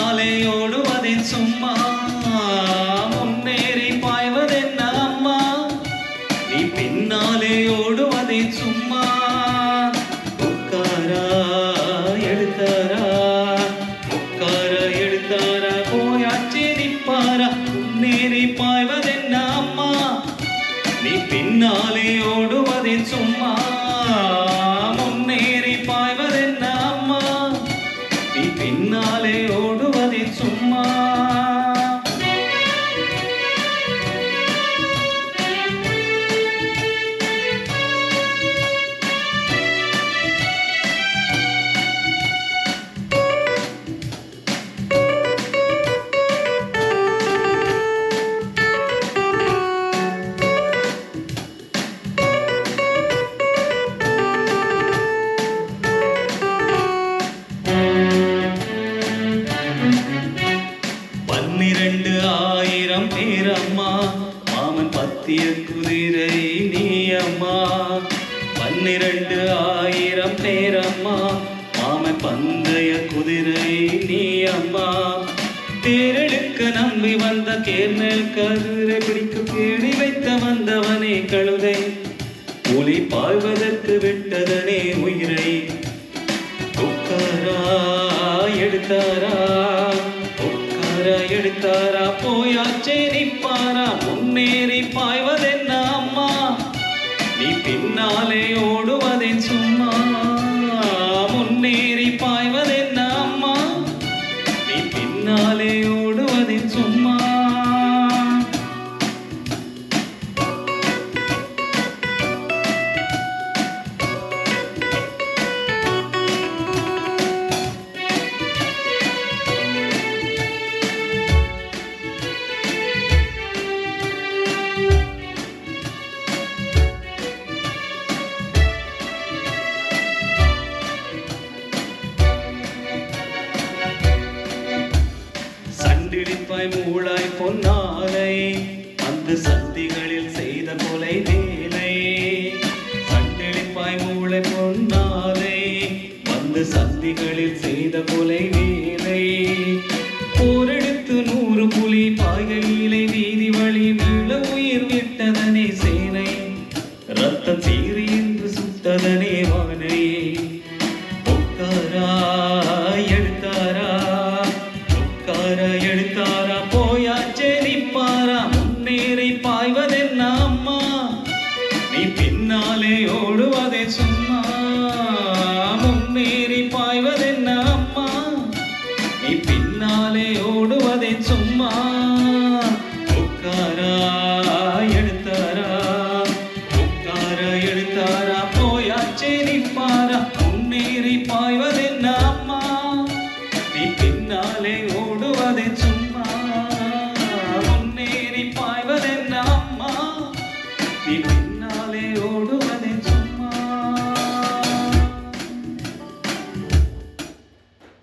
பின்னாலே ஓடுவதே சும்மா முன்னேறி பாய்வதென்ன அம்மா நீ பின்னாலே ஓடுவதே சும்மா உட்காரா எடுத்தாரா உட்கார எடுத்தாரா போயாச்சு நிப்பாரா முன்னேறி பாய்வதென்ன அம்மா நீ பின்னாலே ஓடுவதே சும்மா முன்னேறி பாய்வதென்ன அம்மா நீ பின்னாலே ஓடுவதே சும்மா பேரம்மா மாமன் பத்திய குதிரை நீ அம்மா 12,000 பேரம்மா மாமன் பந்தய குதிரை நீ அம்மா தேரெடுக்க நம்பி வந்த கேர்மேல் கதிரை பிடிக்க கேடி வைத்த வந்தவனே கழுதை புலி பாய்வதற்கு விட்டதனே உயிரை உட்காரா எடுத்தாரா எடுத்தாரா போயாச்சே நிப்பாரா முன்னேறி பாய்வதென்ன அம்மா நீ பின்னாலே ஓடுவதே சும்மா முன்னேறி பாய்வதென்ன அம்மா நீ பின்னாலே ஓடுவதே சும்மா சண்டிடிப்பாய் மூளாய் பொன்னாலை அந்த சந்திகளில் செய்த கொலை வேலை சண்டிடிப்பாய் மூளை பொன்னாலை அந்த சந்திகளில் செய்த கொலை வேலை போரெடுத்து 100 புலி பாய்கையிலை வீதி வழி வீழ உயிர் விட்டதனே சேனை ரத்தம் சீறி என்று சுத்ததனே வானை உட்காரா எடுத்தாரா எடுத்தாரா போயாச்சே நிப்பாரா முன்னேறி பாய்வதென்ன அம்மா நீ பின்னாலே ஓடுவதே சும்மா முன்னேறி பாய்வதென்ன அம்மா நீ பின்னாலே ஓடுவதே சும்மா உட்காரா எடுத்தாரா எடுத்தாரா போயாச்சே நிப்பாரா முன்னேறி பாய்வதென்ன அம்மா நீ பின்னாலே ஓடுவதே